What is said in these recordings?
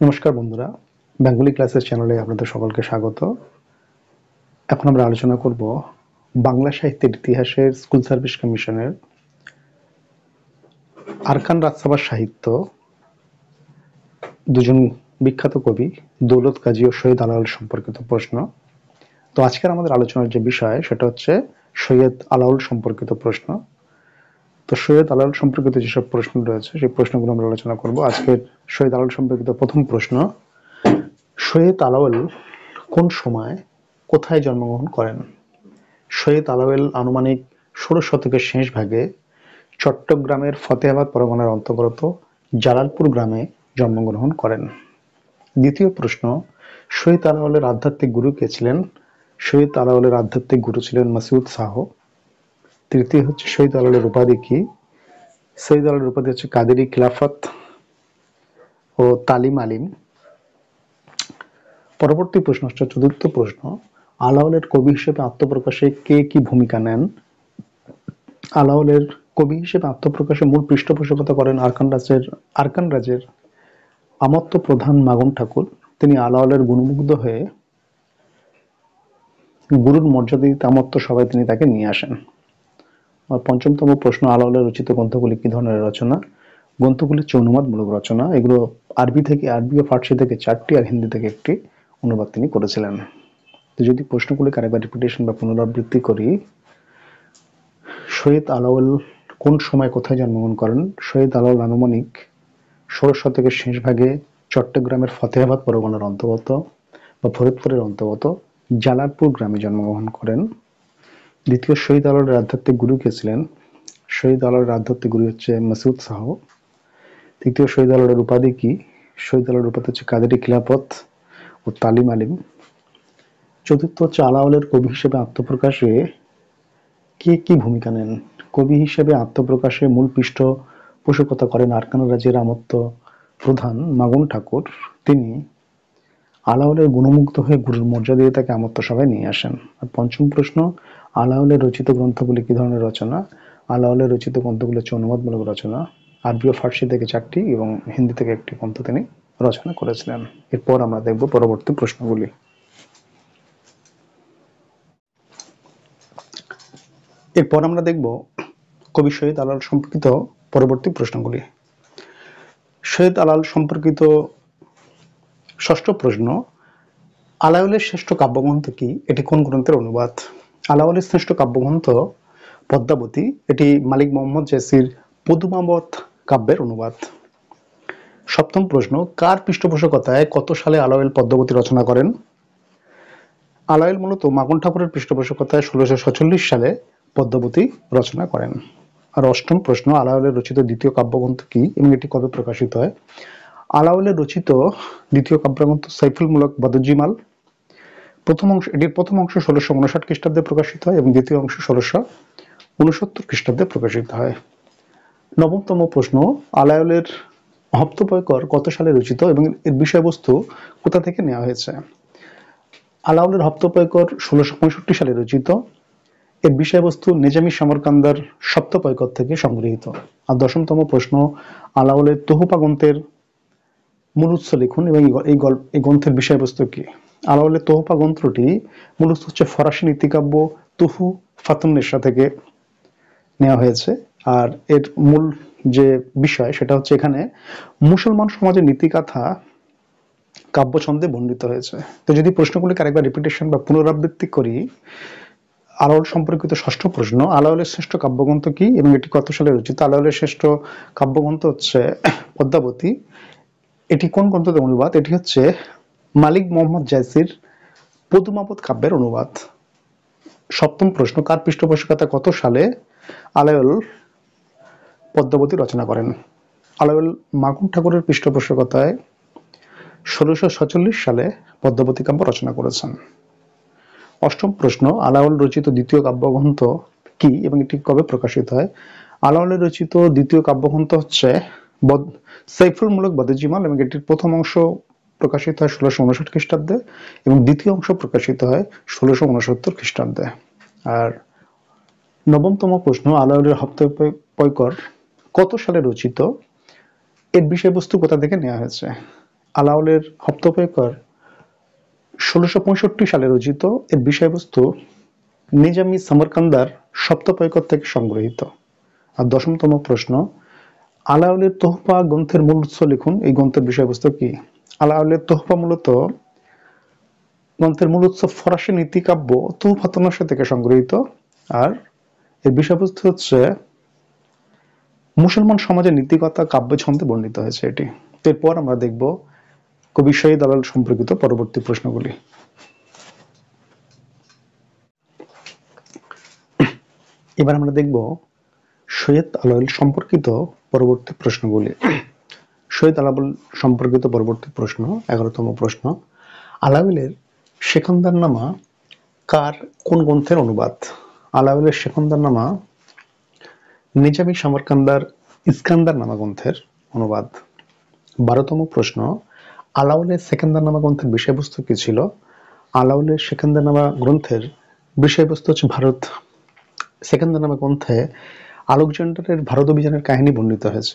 নমস্কার বন্ধুরা, Bengali classes চ্যানেলে আপনাদের সকলকে স্বাগত। এখন আমরা আলোচনা করব বাংলা সাহিত্যের ইতিহাসের স্কুল সার্ভিস কমিশনের আরকান রাজসভার সাহিত্য দুজন বিখ্যাত কবি দৌলত কাজী ও সৈয়দ আলাওল সম্পর্কিত প্রশ্ন। তো আজকের আমাদের আলোচনার যে বিষয় সেটা হচ্ছে সৈয়দ আলাওল সম্পর্কিত প্রশ্ন। তো সৈয়দ আলাওল সম্পর্কিত যেসব প্রশ্ন রয়েছে সেই প্রশ্নগুলো আমরা আলোচনা করব। আজকের সৈয়দ আলাওল সম্পর্কিত প্রথম প্রশ্ন, সৈয়দ আলাওল কোন সময় কোথায় জন্মগ্রহণ করেন? সৈয়দ আলাওল আনুমানিক ১৬ শতকের শেষ ভাগে চট্টগ্রামের ফতেহাবাদ পরগনার অন্তর্গত জালালপুর গ্রামে জন্মগ্রহণ করেন। দ্বিতীয় প্রশ্ন, সৈয়দ আলাওলের আধ্যাত্মিক গুরু কে ছিলেন? সৈয়দ আলাওলের আধ্যাত্মিক গুরু ছিলেন মাসুদ শাহ। তৃতীয় হচ্ছে সৈয়দ আলাওলের উপাধি কি? সৈয়দ আলাওলের উপাধি হচ্ছে কাদেরি খিলাফত ও তালিম আলিম। পরবর্তী প্রশ্ন হচ্ছে চতুর্থ প্রশ্ন, আলাওলের কবি হিসেবে আত্মপ্রকাশে কে কি ভূমিকা নেন? আলাওলের কবি হিসেবে আত্মপ্রকাশে মূল পৃষ্ঠপোষকতা করেন আরকান রাজের আমত্ত প্রধান মাগন ঠাকুর। তিনি আলাওলের গুণমুগ্ধ হয়ে গুরুর মর্যাদা দিতে আমত্ত সভায় তিনি তাকে নিয়ে আসেন। আর পঞ্চমতম প্রশ্ন, আলাওলের রচিত গ্রন্থগুলি কি ধরনের রচনা? গ্রন্থগুলি হচ্ছে অনুবাদমূলক রচনা। এগুলো আরবি ও ফার্সি থেকে 4টি আর হিন্দি থেকে একটি অনুবাদ তিনি করেছিলেন। তো যদি প্রশ্নগুলিকে আরেকবার রিপিটেশন বা পুনরাবৃত্তি করি, সৈয়দ আলাওল কোন সময় কোথায় জন্মগ্রহণ করেন? সৈয়দ আলাওল আনুমানিক ১৬ শতকের শেষ ভাগে চট্টগ্রামের ফতেহাবাদ পরগনার অন্তর্গত বা ফরিদপুরের অন্তর্গত জালালপুর গ্রামে জন্মগ্রহণ করেন। দ্বিতীয়, শহীদ আলাওলের আধ্যাত্মিক গুরু কে ছিলেন? শহীদ আলাওলের আধ্যাত্মিক গুরু হচ্ছে মাসুদ শাহ। তৃতীয়, শহীদ আলাওলের উপাধি কি? শহীদ আলাওলের উপাধি হচ্ছে কাদেরি খিলাফত ও তালিম আলিম। চতুর্থ হচ্ছে আলাওলের কবি হিসেবে আত্মপ্রকাশে কে কি ভূমিকা নেন? কবি হিসেবে আত্মপ্রকাশে মূল পৃষ্ঠপোষকতা করেন আরকান রাজের আমত্ত প্রধান মাগন ঠাকুর। তিনি আলাওলের গুণমুগ্ধ হয়ে গুরুর মর্যাদা দিয়ে তাকে আমত্ত সভায় নিয়ে আসেন। আর পঞ্চম প্রশ্ন, আলাওলের রচিত গ্রন্থগুলি কি ধরনের রচনা? আলাওলের রচিত গ্রন্থগুলি হচ্ছে অনুবাদমূলক রচনা। আরবি ও ফার্সি থেকে 4টি এবং হিন্দি থেকে একটি গ্রন্থ তিনি রচনা করেছিলেন। এরপর আমরা দেখব পরবর্তী প্রশ্নগুলি। এরপর আমরা দেখব কবি সৈয়দ আলাওল সম্পর্কিত পরবর্তী প্রশ্নগুলি। সৈয়দ আলাওল সম্পর্কিত ষষ্ঠ প্রশ্ন, আলাওলের শ্রেষ্ঠ কাব্যগ্রন্থ কি? এটি কোন গ্রন্থের অনুবাদ? আলাওলের শ্রেষ্ঠ কাব্যগ্রন্থ পদ্মাবতী। এটি মালিক মোহাম্মদ জায়সির পদুমাবত কাব্যের অনুবাদ। সপ্তম প্রশ্ন, কার পৃষ্ঠপোষকতায় কত সালে আলাওল পদ্মাবতী রচনা করেন? আলাওল মূলত মাগন ঠাকুরের পৃষ্ঠপোষকতায় ১৬৪৬ সালে পদ্মাবতী রচনা করেন। আর অষ্টম প্রশ্ন, আলাওলের রচিত দ্বিতীয় কাব্যগ্রন্থ কি এবং এটি কবে প্রকাশিত হয়? আলাওলের রচিত দ্বিতীয় কাব্যগ্রন্থ সাইফুল মুলক বদরজিমাল। এটির প্রথম অংশ ১৬৫৯ খ্রিস্টাব্দে প্রকাশিত হয় এবং দ্বিতীয় অংশ ১৬৬৯ খ্রিস্টাব্দে প্রকাশিত হয়। নবমতম প্রশ্ন, আলাওলের হপ্তপয়কর কত সালে রচিত এবং এর বিষয়বস্তু কোথা থেকে নেওয়া হয়েছে? আলাওলের হপ্তপয়কর ১৬৬৫ সালে রচিত। এর বিষয়বস্তু নিজামী সমরকান্দার সপ্তপয়কর থেকে সংগৃহীত। আর দশমতম প্রশ্ন, আলাওলের তোহফা গ্রন্থের মূল উৎস লিখুন এবং এই গ্রন্থের বিষয়বস্তু কি? আলাওলের তোহফা গ্রন্থটি মূল উৎস হচ্ছে ফরাসি নীতিকাব্য তুহু ফাতুন্নেসা থেকে নেওয়া হয়েছে। আর এর মূল যে বিষয় সেটা হচ্ছে এখানে মুসলমান সমাজের নীতিকথা কাব্যছন্দে বর্ণিত হয়েছে। তো যদি প্রশ্নগুলিকে আরেকবার রিপিটেশন বা পুনরাবৃত্তি করি, আলাওল সম্পর্কিত ষষ্ঠ প্রশ্ন, আলাওলের শ্রেষ্ঠ কাব্যগ্রন্থ কি এবং এটি কত সালে রচিত? আলাওলের শ্রেষ্ঠ কাব্যগ্রন্থ হচ্ছে পদ্মাবতী। এটি কোন গ্রন্থের অনুবাদ? এটি হচ্ছে মালিক মোহাম্মদ জায়সির পদুমাবত কাব্যের অনুবাদ। সপ্তম প্রশ্ন, কার পৃষ্ঠপোষকতায় কত সালে আলাওল পদ্মাবতী রচনা করেন? আলাওল মাগন ঠাকুরের পৃষ্ঠপোষকতায় ১৬৪৬ সালে পদ্মাবতী কাব্য রচনা করেছেন। অষ্টম প্রশ্ন, আলাওল রচিত দ্বিতীয় কাব্যগ্রন্থ কি এবং এটি কবে প্রকাশিত হয়? আলাওলের রচিত দ্বিতীয় কাব্যগ্রন্থ হচ্ছে সাইফুল মুলক বদরজিমাল এবং এটির প্রথম অংশ প্রকাশিত হয় ১৬৫৯ খ্রিস্টাব্দে এবং দ্বিতীয় অংশ প্রকাশিত হয় ১৬৬৯ খ্রিস্টাব্দে। আর নবমতম প্রশ্ন, আলাওলের হপ্তপয়কর কত সালে রচিত? এর বিষয়বস্তু কোথা থেকে নেওয়া হয়েছে? আলাওলের হপ্তপয়কর 1665 সালে রচিত। এর বিষয়বস্তু নিজামী সমরকান্দার সপ্তপয়কর থেকে সংগ্রহিত। আর 10তম প্রশ্ন, আলাওলের তোহফা গ্রন্থের মূল উৎস লিখুন। এই গ্রন্থের বিষয়বস্তু কি? আলাওলের তোহফা মূলত গ্রন্থের মূল উৎস ফরাসি নীতিকাব্য তুহফাতুন্নেসা থেকে সংগ্রহিত। আর এর বিষয়বস্তু হচ্ছে মুসলমান সমাজের নীতিকথা কাব্য ছন্দে বর্ণিত হয়েছে এটি। এরপর আমরা দেখব কবি শহীদ আলাওল সম্পর্কিত পরবর্তী প্রশ্নগুলি। এবার আমরা দেখব শহীদ আলাওল সম্পর্কিত পরবর্তী প্রশ্নগুলি। শহীদ আলাওল সম্পর্কিত পরবর্তী প্রশ্ন, 11তম প্রশ্ন, আলাওলের সেকন্দারনামা কার কোন গ্রন্থের অনুবাদ? আলাওলের সেকন্দারনামা নিজামী সমরকান্দার ইস্কান্দার নামা গ্রন্থের অনুবাদ। 12তম প্রশ্ন, আলাওলের সেকেন্দারনামা গ্রন্থের বিষয়বস্তু কি ছিল? আলাওলের সেকেন্দারনামা গ্রন্থের বিষয়বস্তু হচ্ছে ভারত। সেকেন্দারনামা গ্রন্থে আলেকজান্ডারের ভারত অভিযানের কাহিনী বর্ণিত হয়েছে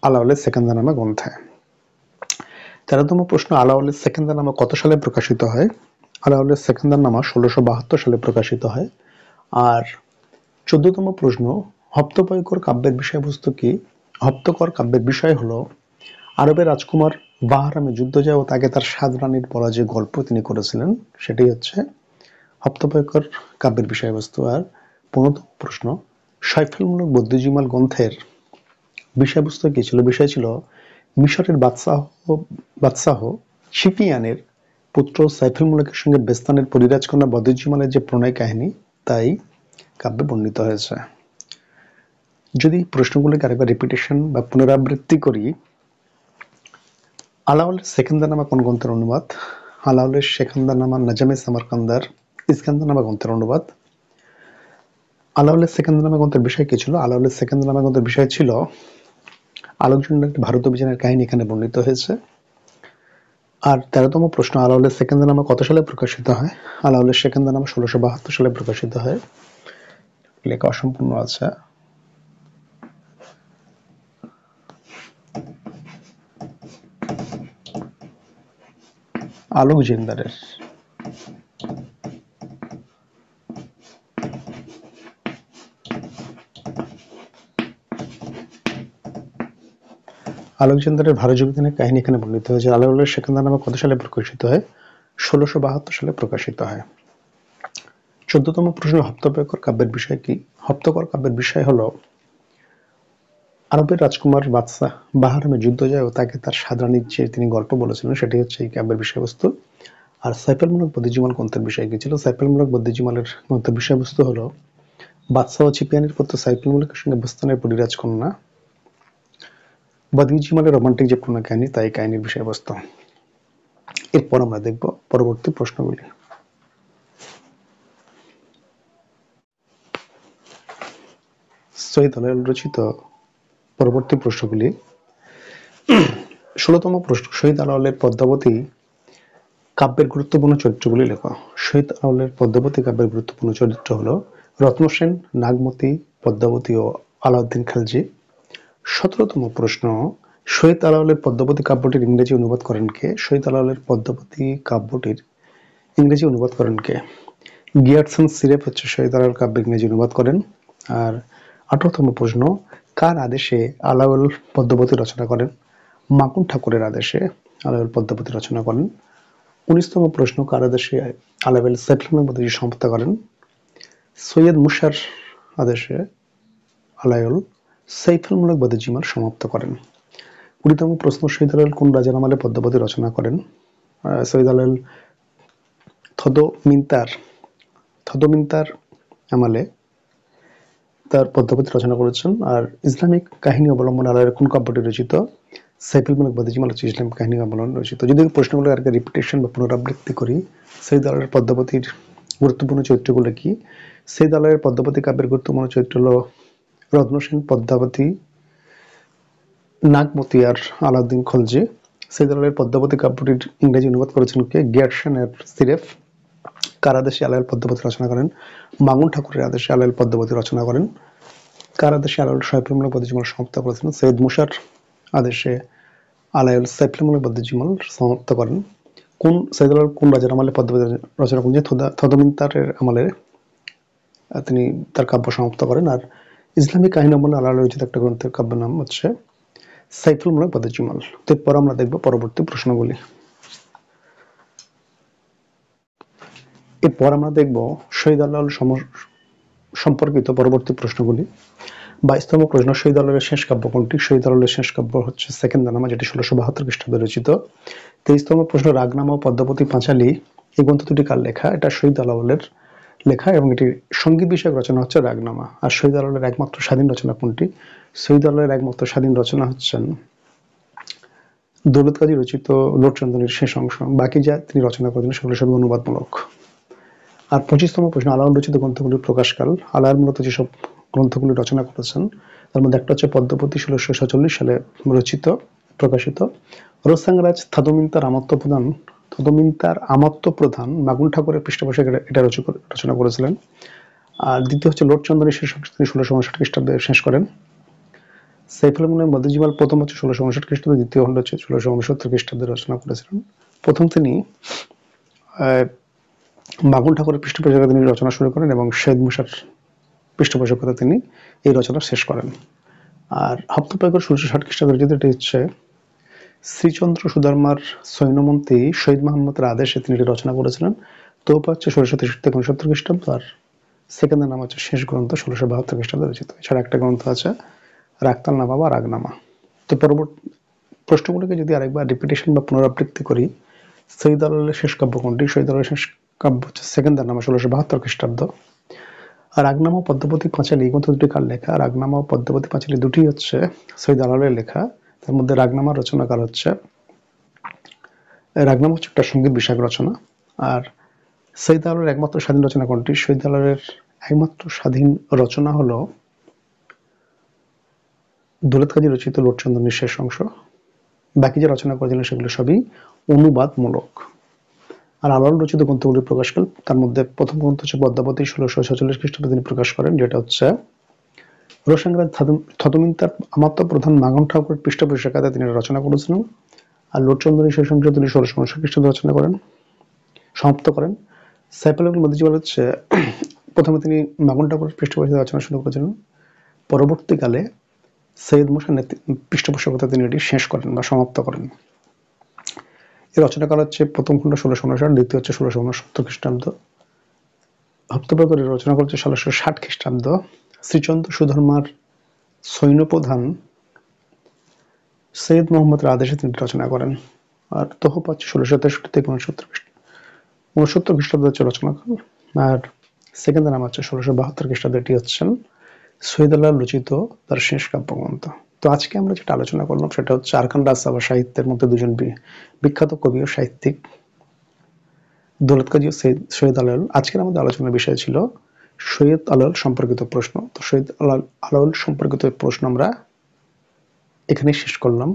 আলাওলের সেকেন্দারনামা গ্রন্থে। 13তম প্রশ্ন, আলাওলের সেকেন্দারনামা কত সালে প্রকাশিত হয়? আলাওলের সেকেন্দারনামা 1672 সালে প্রকাশিত হয়। আর 14তম প্রশ্ন, হপ্তপয়কর কাব্যের বিষয়বস্তু কি? হপ্তকর কাব্যের বিষয় হলো আরবের রাজকুমার বাহরামে যুদ্ধ যায় ও তাকে তার 7 রানীর বলা যে গল্প তিনি করেছিলেন সেটি হচ্ছে হপ্তপয়কর কাব্যের বিষয়বস্তু। আর 15তম প্রশ্ন, সাইফুলমুলক বদ্যিজীমাল গ্রন্থের বিষয়বস্তু কি ছিল? বিষয় ছিল মিশরের বাদশাহ শিপিয়ানের পুত্র সাইফুল মুলকের সঙ্গে বেস্তানের পরিরাজকন্যা বদ্যিজীমালের যে প্রণয় কাহিনী তাই কাব্যে বর্ণিত হয়েছে। যদি প্রশ্নগুলোকে আরেকবার রিপিটেশন বা পুনরাবৃত্তি করি, আলাওলের সেকেন্দারনামা কোন গ্রন্থের অনুবাদ? আলাওলের সেকেন্দারনামা নিজামী সমরকান্দার ইস্কান্দারনামা গ্রন্থের অনুবাদ। আলাওলের সেকেন্দারনামা গ্রন্থের বিষয় কি ছিল? আলাওলের সেকেন্দারনামা গ্রন্থের বিষয় ছিল আলেকজান্ডারের ভারত অভিযানের কাহিনী এখানে বর্ণিত হয়েছে। আর 13তম প্রশ্ন, আলাওলের সেকেন্দারনামা কত সালে প্রকাশিত হয়? আলাওলের সেকেন্দারনামা 1672 সালে প্রকাশিত হয়। লেখা অসম্পূর্ণ আছে। আলেকজান্ডারের ভারত অভিযানের কাহিনী এখানে বর্ণিত হয়েছে। আলাওলের সেকেন্দারনামা কত সালে প্রকাশিত হয়? 1672 সালে প্রকাশিত হয়। 14তম প্রশ্ন, হপ্তপয়কর কাব্যের বিষয় কি? হপ্তকর কাব্যের বিষয় হলো আরবের রাজকুমার বাহরামে যুদ্ধ যায় ও তাকে তার 7 রানীর যে তিনি গল্প বলেছিলেন সেটি হচ্ছে এই কাব্যের বিষয়বস্তু। আর সাইফুলমুলক বদ্যিজীমাল গ্রন্থের বিষয় কি ছিল? সাইফুলমুলক বদ্যিজীমালের গ্রন্থের বিষয়বস্তু হলো বাদশাহ শিপিয়ানের পুত্র সাইফুল মুলকের সঙ্গে বেস্তানের পরিরাজকন্যা বদ্যিজীমালের রোমান্টিক যে প্রণয় কাহিনী তাই কাহিনীর বিষয়বস্তু। এরপর আমরা দেখব পরবর্তী প্রশ্নগুলি। শহীদ আলাওল রচিত পরবর্তী প্রশ্নগুলি। 16তম প্রশ্ন, শহীদ আলাওলের পদ্মাবতী কাব্যের গুরুত্বপূর্ণ চরিত্রগুলি লেখা। শহীদ আলাওলের পদ্মাবতী কাব্যের গুরুত্বপূর্ণ চরিত্র হলো রত্নসেন, নাগমতি, পদ্মাবতী ও আলাউদ্দিন খালজি। 17তম প্রশ্ন, শহীদ আলাওলের পদ্মাবতী কাব্যটির ইংরেজি অনুবাদ করেন কে? শহীদ আলাওলের পদ্মাবতী কাব্যটির ইংরেজি অনুবাদ করেন কে? গিয়ারসন সিরেফ হচ্ছে শহীদ আলাওল কাব্যের ইংরেজি অনুবাদ করেন। আর 18তম প্রশ্ন, কার আদেশে আলাওল পদ্মাবতী রচনা করেন? মাকুন ঠাকুরের আদেশে আলাওল পদ্মাবতী রচনা করেন। 19তম প্রশ্ন, কার আদেশে আলাওল সাইফুল বদ্যিজী সমাপ্ত করেন? সৈয়দ মুসার আদেশে আলাওল সাইফুল বদ্যিজীমাল সমাপ্ত করেন। 20তম প্রশ্ন, শহীদ আলাওল কোন রাজার আমলে পদ্মাবতী রচনা করেন? শহীদ আলাওল থদমিন্তার আমলে তার পদ্মাবতী রচনা করেছেন। আর ইসলামিক কাহিনী অবলম্বনে আলাওলের কোন কাব্যটি রচিত? সাইফুল বদ্যিজীমাল হচ্ছে ইসলামিক কাহিনী অবলম্বনে রচিত। যদি প্রশ্নগুলো আর রিপিটেশন বা পুনরাবৃত্তি করি, শহীদ আলাওলের পদ্মাবতীর গুরুত্বপূর্ণ চরিত্রগুলো কি? শহীদ আলাওলের পদ্মাবতী কাব্যের গুরুত্বপূর্ণ চরিত্র হলো রত্নসেন, পদ্মাবতী, নাগমতি আর আলাউদ্দিন খলজি। শহীদ আলাওলের পদ্মাবতী কাব্যটির ইংরেজি অনুবাদ করেছেন কে? গিয়ারসন সিরেফ। কার আদেশে আলাওল পদ্মাবতী রচনা করেন? মামুন ঠাকুরের আদেশে আলাওল পদ্মাবতী রচনা করেন। কার আদেশে আলাওল সাইফুল বদ্যিজীমাল সমাপ্ত করেছেন? সৈয়দ মুসার আদেশে আলাউল সাইফুল মুলক বদিউজ্জামান সমাপ্ত করেন। কোন সৈয়দ আলাউল কোন রাজার আমলে পদ্মাবতী রচনা করেন? যে থদমিন্তারের আমলে তিনি তার কাব্য সমাপ্ত করেন। আর ইসলামিক কাহিনী আমলে আলাউল রচিত একটা গ্রন্থের কাব্যের নাম হচ্ছে সাইফুল মুলক বদিউজ্জামান। তো এরপর আমরা দেখব পরবর্তী প্রশ্নগুলি। এরপর আমরা দেখব শহীদ আলাউল সম্পর্কিত পরবর্তী প্রশ্নগুলি। 22তম প্রশ্ন, শহীদ আলাউলের শেষ কাব্য কোনটি? শহীদ আলাউলের শেষ কাব্য হচ্ছে সেকেন্দানামা, যেটি 1672 খ্রিস্টাব্দে রচিত। 23তম প্রশ্ন, রাগনামা ও পদ্মাবতী পাঁচালী এই গ্রন্থ দুটি কার লেখা? এটা শহীদ আলাউলের লেখা এবং এটি সঙ্গীত বিষয়ক রচনা হচ্ছে রাগনামা। আর শহীদ আলাউলের একমাত্র স্বাধীন রচনা কোনটি? শহীদ আলাউলের একমাত্র স্বাধীন রচনা হচ্ছেন দৌলত কাজী রচিত লোটচন্দ্রনীর শেষ অংশ। বাকি যা তিনি রচনা করেছেন সেগুলো সবই অনুবাদমূলক। আর 25তম প্রশ্ন, আলাউল রচিত গ্রন্থগুলির প্রকাশকাল। আলাউল মূলত যেসব গ্রন্থগুলি রচনা করেছেন তার মধ্যে একটা হচ্ছে পদ্মাবতী 1646 সালে রচিত প্রকাশিত। রোসাংরাজ থদমিন্তার আমাত্য প্রধান মাগুন ঠাকুরের পৃষ্ঠপোষক এটা রচনা করেছিলেন। আর দ্বিতীয় হচ্ছে লোটচন্দ্রনীর শেষ অংশ তিনি 1659 খ্রিস্টাব্দে শেষ করেন। সাইফুল মুলক বদিউজ্জামান প্রথম হচ্ছে 1659 খ্রিস্টাব্দে, দ্বিতীয় হল হচ্ছে 1669 খ্রিস্টাব্দে রচনা করেছিলেন। প্রথম তিনি মাগুন ঠাকুরের পৃষ্ঠপোষকতা তিনি রচনা শুরু করেন এবং সৈয়দ মুসার পৃষ্ঠপোষকতা তিনি এই রচনা শেষ করেন। আর হপ্তপ্রয়গর 1660 খ্রিস্টাব্দে রচিত এটি হচ্ছে শ্রীচন্দ্র সুধর্মার সৈন্যমন্ত্রী শহীদ মোহাম্মদের আদেশে তিনি এটি রচনা করেছিলেন। তোপা হচ্ছে 1663 খ্রিস্টাব্দ। আর সেকেন্ডের নাম হচ্ছে শেষ গ্রন্থ 1672 খ্রিস্টাব্দে রচিত। এছাড়া একটা গ্রন্থ আছে রাগতাল নামা বা রাগনামা। তো পরবর্তী প্রশ্নগুলিকে যদি আরেকবার রিপিটেশন বা পুনরাবৃত্তি করি, শহীদ আলাউলের শেষ কাব্য কোনটি? শহীদ আলাউলের শেষ কাব্য হচ্ছে সেকেন্ডের নামা 1672 খ্রিস্টাব্দ। আর রাগনামা ও পদ্মাবতী পাঁচালী গ্রন্থ দুটি কার লেখা? রাগনামা ও পদ্মাবতী পাঁচালী দুটি হচ্ছে শহীদ আলাউলের লেখা। তার মধ্যে রাগনামার রচনাকার হচ্ছে রাগনামা হচ্ছে একটা সঙ্গীত বিষয়ক রচনা। আর শহীদ আলাউলের একমাত্র স্বাধীন রচনা কোনটি? শহীদ আলাউলের একমাত্র স্বাধীন রচনা হলো দৌলত কাজী রচিত লোটচন্দ্রনীর শেষ অংশ। বাকি যে রচনা করেছিলেন সেগুলো সবই অনুবাদমূলক। আর আলাউল রচিত গ্রন্থগুলির প্রকাশকাল, তার মধ্যে প্রথম গ্রন্থ হচ্ছে পদ্মাবতী 1646 খ্রিস্টাব্দে তিনি প্রকাশ করেন, যেটা হচ্ছে রোসাংরাজ থদমিন্তার আমাত্য প্রধান মাগুন ঠাকুরের পৃষ্ঠপোষকতায় তিনি রচনা করেছিলেন। আর লোটচন্দ্রনীর শেষ অংশ তিনি 1659 খ্রিস্টাব্দে রচনা করেন, সমাপ্ত করেন। সাইফুল মুলক বদিউজ্জামান হচ্ছে প্রথমে তিনি মাগুন ঠাকুরের পৃষ্ঠপোষকতায় রচনা শুরু করেছিলেন, পরবর্তীকালে সৈয়দ মুসার পৃষ্ঠপোষকতায় তিনি এটি শেষ করেন বা সমাপ্ত করেন। এই রচনাকাল হচ্ছে প্রথম খণ্ড 1659, দ্বিতীয় হচ্ছে 1669 খ্রিস্টাব্দ। হপ্তপ্রয়গের রচনা করছে 1660 খ্রিস্টাব্দ। শ্রীচন্দ্র সুধর্মার সৈন্যপ্রধান সৈয়দ মোহাম্মদের আদেশে তিনি রচনা করেন। আর তোহফা হচ্ছে 1663 থেকে 69 খ্রিস্টাব্দ হচ্ছে রচনাকাল। আর সেকেন্ডের নাম হচ্ছে 1672 খ্রিস্টাব্দে, এটি হচ্ছেন শহীদ আলাউল রচিত তার শেষ কাব্যগ্রন্থ। তো আজকে আমরা যেটা আলোচনা করলাম সেটা হচ্ছে আরকান রাজসভা সাহিত্যের মধ্যে দুজন বিখ্যাত কবি ও সাহিত্যিক দৌলত কাজী ও শহীদ আলাউল। আজকের আমাদের আলোচনার বিষয় ছিল শহীদ আলাউল সম্পর্কিত প্রশ্ন। তো শহীদ আলাউল সম্পর্কিত প্রশ্ন আমরা এখানে শেষ করলাম।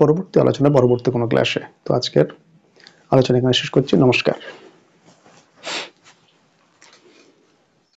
পরবর্তী আলোচনা পরবর্তী কোনো ক্লাসে। তো আজকের আলোচনা এখানে শেষ করছি। নমস্কার।